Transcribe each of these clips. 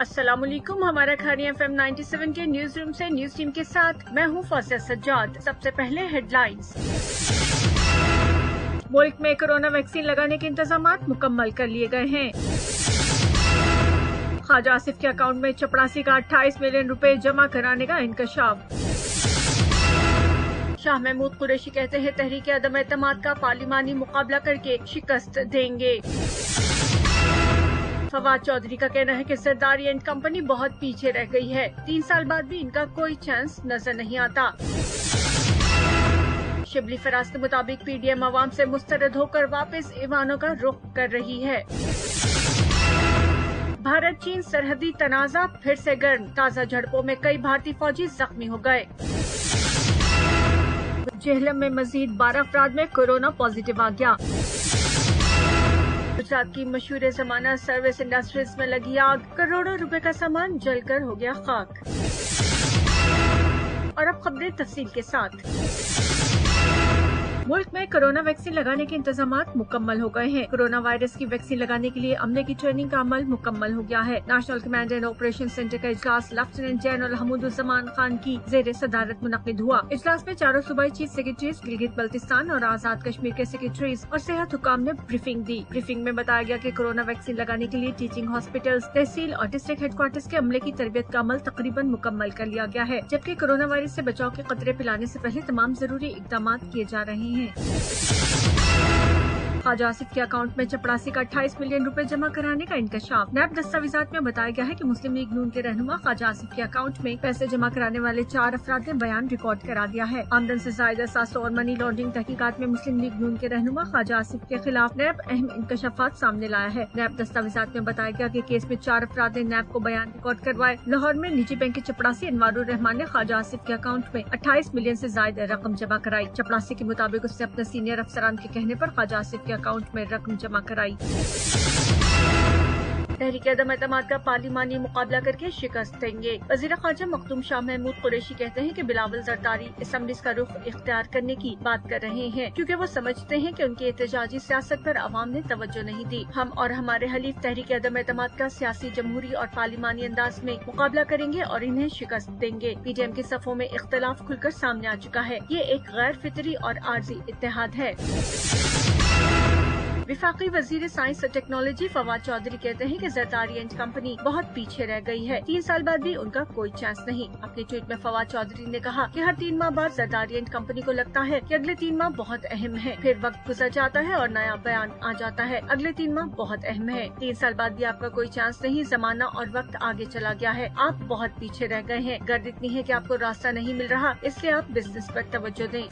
अस्सलाम वालेकुम। हमारा खानी FM 97 के न्यूज रूम से न्यूज टीम के साथ मैं हूँ फौजिया सज्जाद। सबसे पहले हेडलाइंस। मुल्क में कोरोना वैक्सीन लगाने के इंतजामात मुकम्मल कर लिए गए हैं। ख्वाजा आसिफ के अकाउंट में चपरासी का 28 मिलियन रुपए जमा कराने का इंकशाफ। शाह महमूद कुरैशी कहते हैं तहरीक अदम एतमाद का पार्लिमानी मुकाबला करके शिकस्त देंगे। फवाद चौधरी का कहना है कि सरदारी एंड कंपनी बहुत पीछे रह गई है। 3 साल बाद भी इनका कोई चांस नजर नहीं आता। शिबली फराज के मुताबिक PDM अवाम से मुस्तरद होकर वापस ईवानों का रुख कर रही है। भारत चीन सरहदी तनाजा फिर से गर्म। ताज़ा झड़पों में कई भारतीय फौजी जख्मी हो गए। जेहलम में मजीद 12 अफराद में कोरोना पॉजिटिव आ गया। गुजरात की मशहूर जमाना सर्विस इंडस्ट्रीज में लगी आग। करोड़ों रुपए का सामान जलकर हो गया खाक। और अब खबरें तफसील के साथ। मुल्क में कोरोना वैक्सीन लगाने के इंतजामात मुकम्मल हो गए हैं। कोरोना वायरस की वैक्सीन लगाने के लिए अमले की ट्रेनिंग का अमल मुकम्मल हो गया है। National command and operation centre का इजलास लेफ्टिनेंट जनरल हमूदुज़्ज़मान खान की जेर सदारत मुनक्किद हुआ। इजलास में चारों सूबाई चीफ सेक्रेटरीज, गिलगित बल्तिस्तान और आजाद कश्मीर के सेक्रेटरीज और सेहत हुकाम ने ब्रीफिंग दी। ब्रीफिंग में बताया गया कि कोरोना वैक्सीन लगाने के लिए टीचिंग हॉस्पिटल्स, तहसील और डिस्ट्रिक्ट हेडक्वार्टर्स के अमले की तरबियत का अमल तकरीबन मुकम्मल कर लिया गया है, जबकि कोरोना वायरस से बचाव के खतरे पिलाने से पहले तमाम जरूरी इकदाम किए जा रहे हैं। ख्वाजा आसिफ के अकाउंट में चपरासी का 28 मिलियन रुपए जमा कराने का इंकशाफ। नैब दस्तावेजात में बताया गया है कि मुस्लिम लीग नून के रहनुमा ख्वाजा आसिफ के अकाउंट में पैसे जमा कराने वाले 4 अफराद ने बयान रिकॉर्ड करा दिया है। आमदन से ज़ायदा 700 और मनी लॉन्ड्रिंग तहकीकात में मुस्लिम लीग नून के रहनुमा ख्वाजा आसिफ के खिलाफ नैब अहम इंकशाफात सामने लाया है। नैब दस्तावेजात में बताया गया कि केस में 4 अफराद ने नैब को बयान रिकॉर्ड करवाए। लाहौर में निजी बैंक के चपरासी अनवारुर रहमान ने ख्वाजा आसिफ के अकाउंट में 28 मिलियन से ज्यादा रकम जमा कराई। चपरासी के मुताबिक उसने अपने सीनियर अफसरान के कहने पर ख्वाजा आसिफ के अकाउंट में रकम जमा कराई। तहरीक अदम एतमाद का पार्लिमानी मुकाबला करके शिकस्त देंगे। वज़ीर ख़ारजा मखदूम शाह महमूद कुरैशी कहते हैं कि बिलावल जरदारी असम्बलीज का रुख इख्तियार करने की बात कर रहे हैं, क्योंकि वो समझते हैं कि उनकी एहतजाजी सियासत पर अवाम ने तवज्जो नहीं दी। हम और हमारे हलीफ तहरीक अदम एतमाद का सियासी, जमहूरी और पार्लिमानी अंदाज में मुकाबला करेंगे और इन्हें शिकस्त देंगे। PDM के सफों में इख्तलाफ खुलकर सामने आ चुका है। ये एक गैर फितरी और आर्जी इत्तेहाद है। विफाकी वजीर साइंस और टेक्नोलॉजी फवाद चौधरी कहते हैं कि जरदारी एंड कंपनी बहुत पीछे रह गई है। 3 साल बाद भी उनका कोई चांस नहीं। अपने ट्वीट में फवाद चौधरी ने कहा कि हर 3 माह बाद जरदारी एंड कंपनी को लगता है कि अगले 3 माह बहुत अहम है, फिर वक्त गुजर जाता है और नया बयान आ जाता है, अगले 3 माह बहुत अहम है। 3 साल बाद भी आपका कोई चांस नहीं। जमाना और वक्त आगे चला गया है, आप बहुत पीछे रह गए हैं। गर्द इतनी है कि आपको रास्ता नहीं मिल रहा, इसलिए आप बिजनेस पर तवज्जो दें।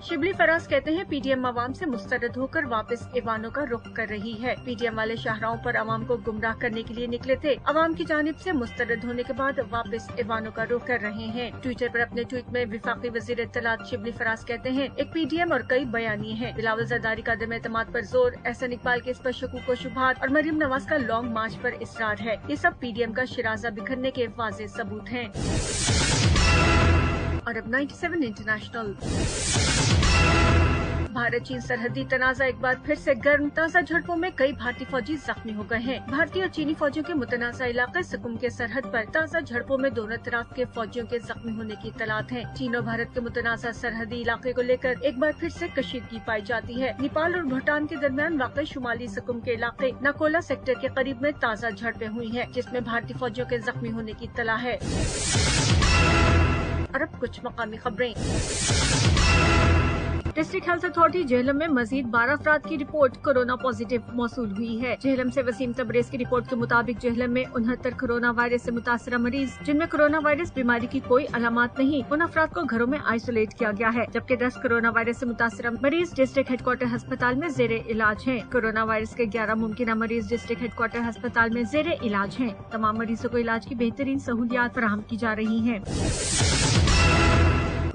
शिबली फराज कहते हैं PDM अवाम से मुस्तरद होकर वापस ईवानों का रुख कर रही है। PDM वाले शाहराहों पर अवाम को गुमराह करने के लिए निकले थे। अवाम की जानिब से मुस्तरद होने के बाद वापस ईवानों का रुख कर रहे हैं। ट्विटर पर अपने ट्वीट में विफाकी वजीर इत्तलात शिबली फराज कहते हैं एक PDM और कई बयानी हैं। बिलावल जरदारी का अदम एतमाद पर जोर, एहसन इकबाल के इस पर शकूक व शुबहात और मरियम नवाज का लॉन्ग मार्च पर इसरार है। ये सब PDM का शिराजा बिखरने के वाज़ेह सबूत हैं। और अब 97 इंटरनेशनल। भारत चीन सरहदी तनाजा एक बार फिर से गर्म। ताज़ा झड़पों में कई भारतीय फौजी जख्मी हो गए हैं। भारतीय और चीनी फौजियों के मुतनाज़ा इलाके सुकुम के सरहद पर ताज़ा झड़पों में दोनों तरफ के फौजियों के जख्मी होने की इत्तलात है। चीन और भारत के मुतनाज़ा सरहदी इलाके को लेकर एक बार फिर से कशीदगी पाई जाती है। नेपाल और भूटान के दरमियान वाक़ शुमाली सुकुम के इलाके नाकोला सेक्टर के करीब में ताज़ा झड़पें हुई हैं, जिसमें भारतीय फौजियों के जख्मी होने की इत्तला है। और अब कुछ मकामी खबरें। डिस्ट्रिक्ट हेल्थ अथॉरिटी जेहलम में मजीद 12 अफराद की रिपोर्ट कोरोना पॉजिटिव मौसूल हुई है। जेहलम से वसीम तबरेज की रिपोर्ट के मुताबिक जेहलम में 69 कोरोना वायरस से मुतासरा मरीज, जिनमें कोरोना वायरस बीमारी की कोई अलामत नहीं, उन अफराद को घरों में आइसोलेट किया गया है, जबकि 10 कोरोना वायरस से मुतासरा मरीज डिस्ट्रिक्ट हेडक्वार्टर अस्पताल में जेर इलाज हैं। कोरोना वायरस के 11 मुमकिन मरीज डिस्ट्रिक्ट हेडक्वार्टर अस्पताल में जेर इलाज हैं। तमाम मरीजों को इलाज की बेहतरीन सहूलियात फराहम की जा रही हैं।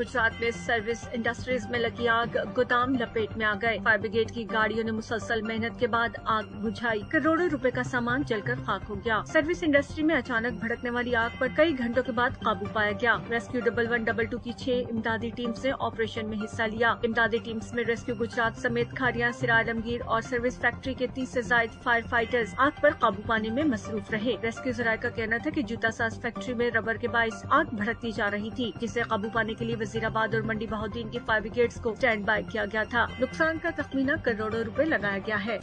गुजरात में सर्विस इंडस्ट्रीज में लगी आग, गोदाम लपेट में आ गए। फायर ब्रिगेड की गाड़ियों ने मुसलसल मेहनत के बाद आग बुझाई। करोड़ों रुपए का सामान जलकर खाक हो गया। सर्विस इंडस्ट्री में अचानक भड़कने वाली आग पर कई घंटों के बाद काबू पाया गया। रेस्क्यू 1112 की 6 इमदादी टीम्स ने ऑपरेशन में हिस्सा लिया। इमदादी टीम्स में रेस्क्यू गुजरात समेत खारिया, सिरा आलमगीर और सर्विस फैक्ट्री के 30 से ज्यादा फायर फाइटर्स आग पर काबू पाने में मसरूफ रहे। रेस्क्यू जराये का कहना था कि जूता साज फैक्ट्री में रबर के बाइस आग भड़कती जा रही थी, जिसे काबू पाने के लिए वजीराबाद और मंडी बहाउद्दीन की फायर ब्रिगेड्स को स्टैंड बाय किया गया था। नुकसान का तखमीना करोड़ों रुपए लगाया गया है।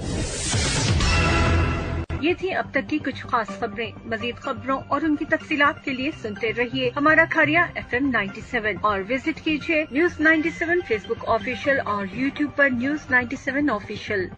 ये थी अब तक की कुछ खास खबरें। मजीद खबरों और उनकी तफसीलात के लिए सुनते रहिए हमारा खारिया FM 97 और विजिट कीजिए News 97 फेसबुक ऑफिशियल और YouTube पर News 97 ऑफिशियल।